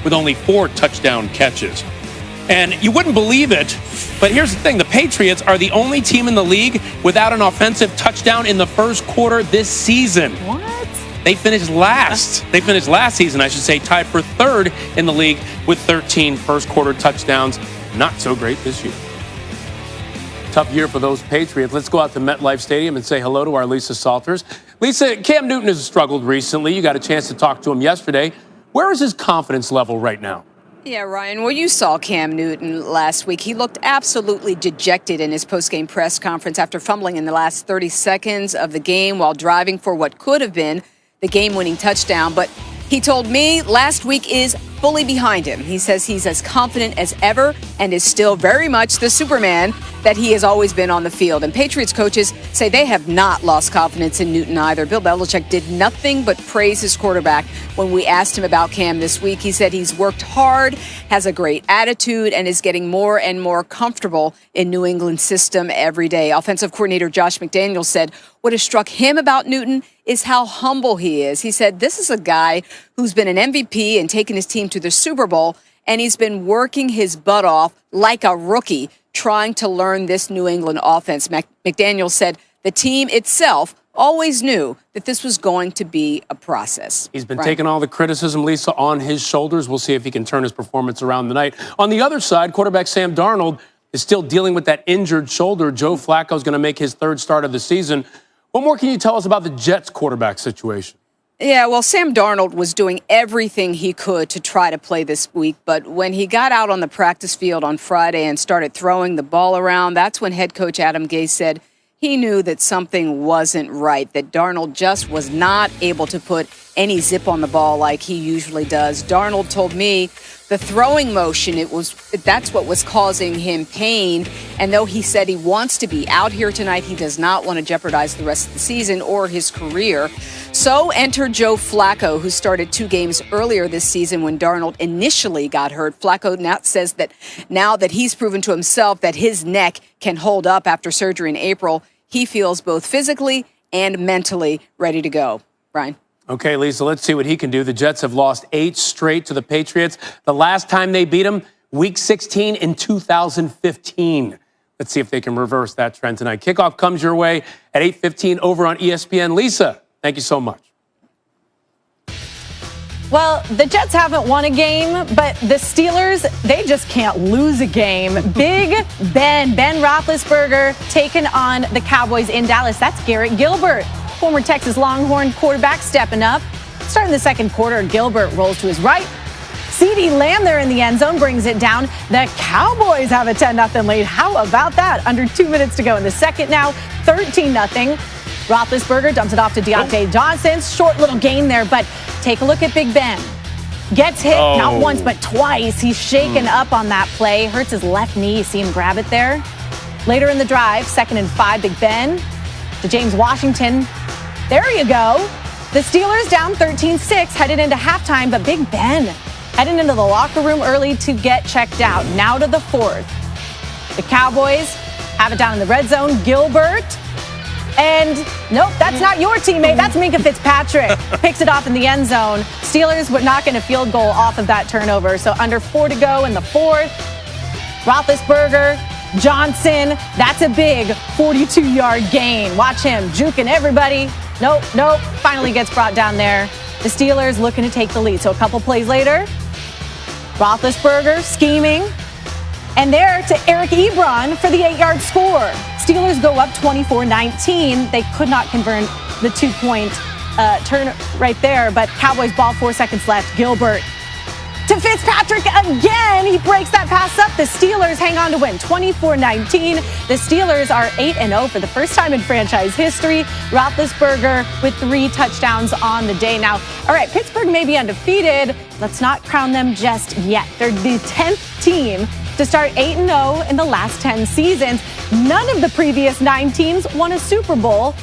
with only 4 touchdown catches. And you wouldn't believe it, but here's the thing. The Patriots are the only team in the league without an offensive touchdown in the first quarter this season. What? They finished last. They finished last season, I should say, tied for 3rd in the league with 13 first-quarter touchdowns. Not so great this year. Tough year for those Patriots. Let's go out to MetLife Stadium and say hello to our Lisa Salters. Lisa, Cam Newton has struggled recently. You got a chance to talk to him yesterday. Where is his confidence level right now? Yeah, Ryan, well, you saw Cam Newton last week. He looked absolutely dejected in his postgame press conference after fumbling in the last 30 seconds of the game while driving for what could have been the game-winning touchdown. But he told me last week is fully behind him. He says he's as confident as ever and is still very much the Superman that he has always been on the field. And Patriots coaches say they have not lost confidence in Newton either. Bill Belichick did nothing but praise his quarterback when we asked him about Cam this week. He said he's worked hard, has a great attitude, and is getting more and more comfortable in New England's system every day. Offensive coordinator Josh McDaniels said what has struck him about Newton is how humble he is. He said this is a guy who's been an MVP and taken his team to the Super Bowl, and he's been working his butt off like a rookie trying to learn this New England offense. McDaniels said the team itself always knew that this was going to be a process. He's been taking all the criticism, Lisa, on his shoulders. We'll see if he can turn his performance around tonight. On the other side, quarterback Sam Darnold is still dealing with that injured shoulder. Joe Flacco is going to make his 3rd start of the season. What more can you tell us about the Jets quarterback situation? Yeah, well, Sam Darnold was doing everything he could to try to play this week, but when he got out on the practice field on Friday and started throwing the ball around, that's when head coach Adam Gase said he knew that something wasn't right, that Darnold just was not able to put any zip on the ball like he usually does. Darnold told me the throwing motion, that's what was causing him pain. And though he said he wants to be out here tonight, he does not want to jeopardize the rest of the season or his career. So enter Joe Flacco, who started 2 games earlier this season when Darnold initially got hurt. Flacco now says that now that he's proven to himself that his neck can hold up after surgery in April, he feels both physically and mentally ready to go. Brian. Okay, Lisa, let's see what he can do. The Jets have lost 8 straight to the Patriots. The last time they beat them, Week 16 in 2015. Let's see if they can reverse that trend tonight. Kickoff comes your way at 8:15 over on ESPN. Lisa, thank you so much. Well, the Jets haven't won a game, but the Steelers, they just can't lose a game. Big Ben Roethlisberger taking on the Cowboys in Dallas. That's Garrett Gilbert, former Texas Longhorn quarterback, stepping up. Starting the second quarter, Gilbert rolls to his right. CeeDee Lamb there in the end zone brings it down. The Cowboys have a 10-0 lead. How about that? Under 2 minutes to go in the second now, 13-0. Roethlisberger dumps it off to Deontay Johnson. Short little gain there, but take a look at Big Ben. Gets hit not once but twice. He's shaken up on that play. Hurts his left knee. You see him grab it there. Later in the drive, 2nd and 5, Big Ben to James Washington. There you go. The Steelers down 13-6, headed into halftime, but Big Ben heading into the locker room early to get checked out. Now to the 4th. The Cowboys have it down in the red zone. Gilbert. And nope, that's not your teammate. That's Minkah Fitzpatrick. Picks it off in the end zone. Steelers would not get a field goal off of that turnover. So under 4 to go in the 4th. Roethlisberger, Johnson. That's a big 42-yard gain. Watch him juking everybody. Nope. Finally gets brought down there. The Steelers looking to take the lead. So a couple plays later, Roethlisberger scheming. And there to Eric Ebron for the 8-yard score. Steelers go up 24-19. They could not convert the 2-point turn right there, but Cowboys ball, 4 seconds left. Gilbert to Fitzpatrick again. He breaks that pass up. The Steelers hang on to win 24-19. The Steelers are 8-0 for the first time in franchise history. Roethlisberger with 3 touchdowns on the day. Now, all right, Pittsburgh may be undefeated. Let's not crown them just yet. They're the 10th team to start 8-0 in the last 10 seasons. None of the previous 9 teams won a Super Bowl.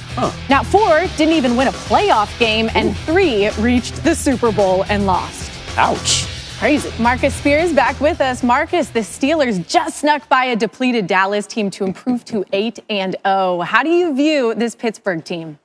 Now, 4 didn't even win a playoff game, and 3 reached the Super Bowl and lost. Ouch. Crazy. Marcus Spears back with us. Marcus, the Steelers just snuck by a depleted Dallas team to improve to 8-0. How do you view this Pittsburgh team?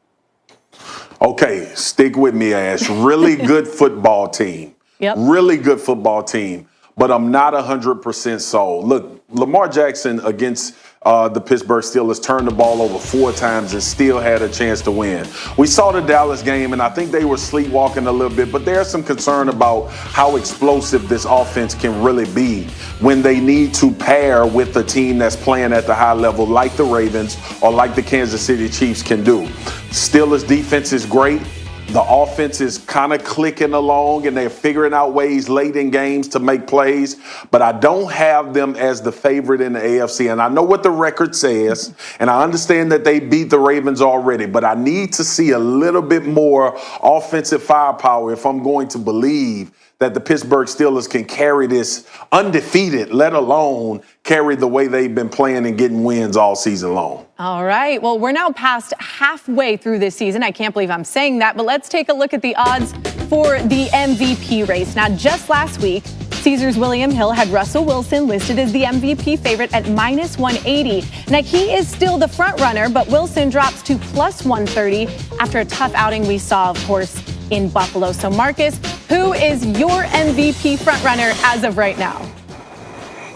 Okay, stick with me, Ash. Really good football team. Yep. Really good football team, but I'm not 100% sold. Look, Lamar Jackson against the Pittsburgh Steelers turned the ball over 4 times and still had a chance to win. We saw the Dallas game, and I think they were sleepwalking a little bit, but there's some concern about how explosive this offense can really be when they need to pair with a team that's playing at the high level like the Ravens or like the Kansas City Chiefs can do. Steelers defense is great. The offense is kind of clicking along, and they're figuring out ways late in games to make plays. But I don't have them as the favorite in the AFC. And I know what the record says, and I understand that they beat the Ravens already. But I need to see a little bit more offensive firepower if I'm going to believe that the Pittsburgh Steelers can carry this undefeated, let alone carry the way they've been playing and getting wins all season long. All right. Well, we're now past halfway through this season. I can't believe I'm saying that, but let's take a look at the odds for the MVP race. Now, just last week, Caesars William Hill had Russell Wilson listed as the MVP favorite at -180. Now, he is still the front runner, but Wilson drops to +130 after a tough outing we saw, of course, in Buffalo. So, Marcus, who is your MVP frontrunner as of right now?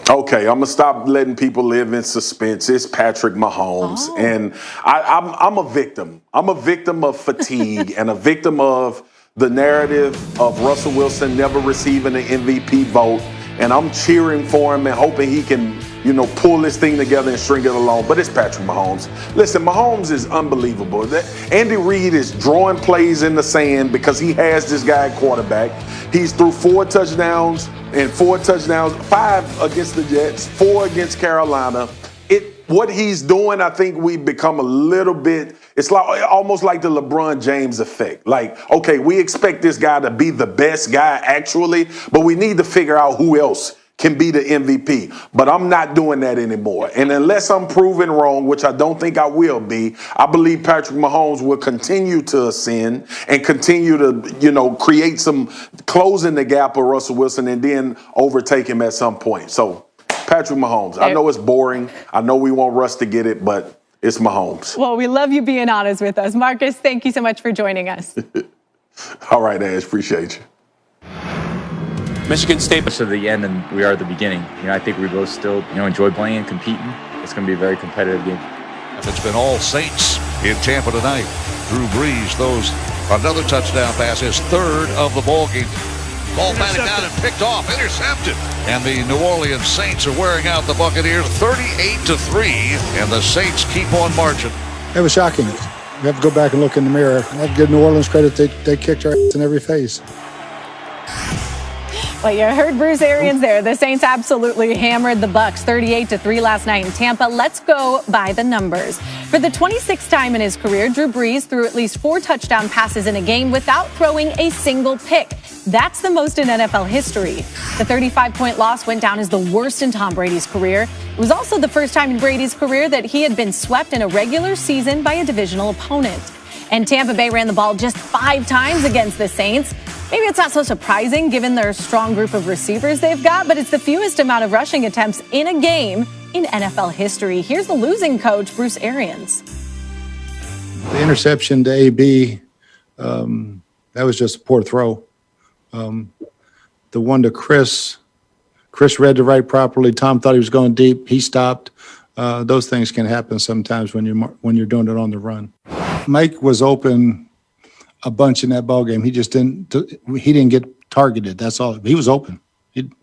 Okay, I'm going to stop letting people live in suspense. It's Patrick Mahomes. Oh. And I'm a victim. I'm a victim of fatigue and a victim of the narrative of Russell Wilson never receiving an MVP vote. And I'm cheering for him and hoping he can, pull this thing together and string it along. But it's Patrick Mahomes. Listen, Mahomes is unbelievable. Andy Reid is drawing plays in the sand because he has this guy at quarterback. He's threw 4 touchdowns, 5 against the Jets, 4 against Carolina. What he's doing, I think we've become a little bit, it's like almost like the LeBron James effect. Like, okay, we expect this guy to be the best guy actually, but we need to figure out who else can be the MVP. But I'm not doing that anymore. And unless I'm proven wrong, which I don't think I will be, I believe Patrick Mahomes will continue to ascend and continue to, create some closing the gap of Russell Wilson and then overtake him at some point. So Patrick Mahomes. I know it's boring. I know we want Russ to get it, but it's Mahomes. Well, we love you being honest with us. Marcus, thank you so much for joining us. All right, Ash. Appreciate you. Michigan State. To the end, and we are at the beginning. I think we both still, enjoy playing and competing. It's going to be a very competitive game. It's been all Saints in Tampa tonight. Drew Brees throws another touchdown pass, his 3rd of the ball game. Ball batted down and picked off, intercepted. And the New Orleans Saints are wearing out the Buccaneers 38-3, and the Saints keep on marching. It was shocking. You have to go back and look in the mirror. I have to give New Orleans credit. They kicked our ass in every face. Well, you heard Bruce Arians there. The Saints absolutely hammered the Bucs 38-3 last night in Tampa. Let's go by the numbers. For the 26th time in his career, Drew Brees threw at least 4 touchdown passes in a game without throwing a single pick. That's the most in NFL history. The 35-point loss went down as the worst in Tom Brady's career. It was also the first time in Brady's career that he had been swept in a regular season by a divisional opponent. And Tampa Bay ran the ball just 5 times against the Saints. Maybe it's not so surprising given their strong group of receivers they've got, but it's the fewest amount of rushing attempts in a game in NFL history. Here's the losing coach, Bruce Arians. The interception to AB, that was just a poor throw. The one to Chris read the right properly. Tom thought he was going deep. He stopped. Those things can happen sometimes when you're doing it on the run. Mike was open a bunch in that ball game. He just didn't get targeted. That's all. He was open.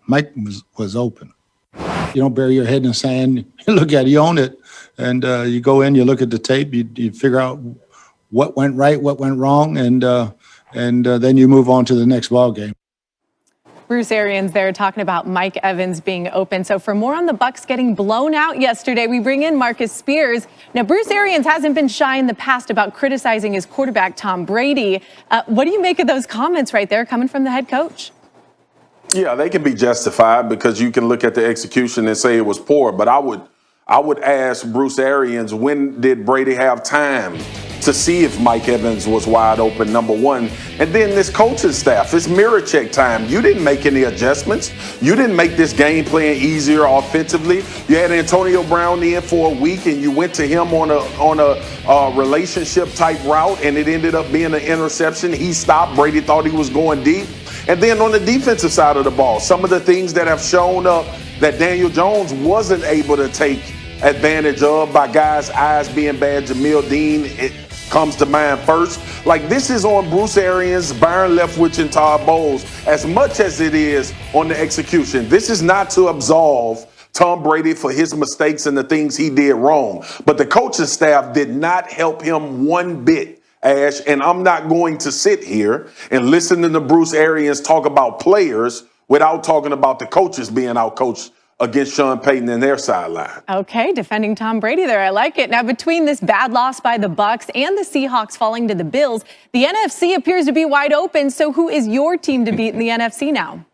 Mike was open. You don't bury your head in the sand. You look at it, you own it, and you go in, you look at the tape, you figure out what went right, what went wrong, and then you move on to the next ball game. Bruce Arians there talking about Mike Evans being open. So for more on the Bucs getting blown out yesterday, we bring in Marcus Spears. Now, Bruce Arians hasn't been shy in the past about criticizing his quarterback, Tom Brady. What do you make of those comments right there coming from the head coach? Yeah, they can be justified because you can look at the execution and say it was poor. But I would ask Bruce Arians, when did Brady have time to see if Mike Evans was wide open, number one? And then this coaching staff, it's mirror check time. You didn't make any adjustments. You didn't make this game plan easier offensively. You had Antonio Brown in for a week, and you went to him on a relationship type route, and it ended up being an interception. He stopped. Brady thought he was going deep. And then on the defensive side of the ball, some of the things that have shown up that Daniel Jones wasn't able to take advantage of by guys' eyes being bad. Jamil Dean, it comes to mind first. Like, this is on Bruce Arians, Byron Leftwich, and Todd Bowles as much as it is on the execution. This is not to absolve Tom Brady for his mistakes and the things he did wrong. But the coaching staff did not help him one bit, Ash. And I'm not going to sit here and listen to Bruce Arians talk about players without talking about the coaches being outcoached against Sean Payton and their sideline. Okay, defending Tom Brady there. I like it. Now, between this bad loss by the Bucs and the Seahawks falling to the Bills, the NFC appears to be wide open. So who is your team to beat in the NFC now?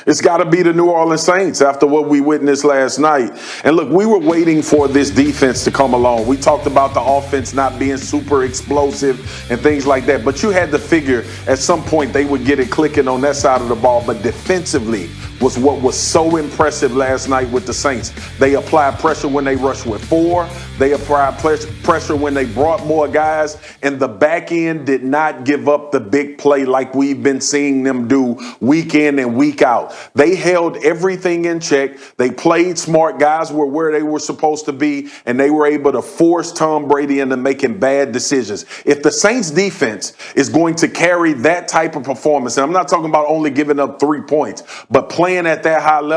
It's got to be the New Orleans Saints after what we witnessed last night. And look, we were waiting for this defense to come along. We talked about the offense not being super explosive and things like that. But you had to figure at some point they would get it clicking on that side of the ball. But defensively was what was so impressive last night with the Saints. They applied pressure when they rushed with 4. They applied pressure when they brought more guys. And the back end did not give up the big play like we've been seeing them do week in and week out. They held everything in check. They played smart. Guys were where they were supposed to be, and they were able to force Tom Brady into making bad decisions. If the Saints defense is going to carry that type of performance, and I'm not talking about only giving up 3 points, but playing at that high level,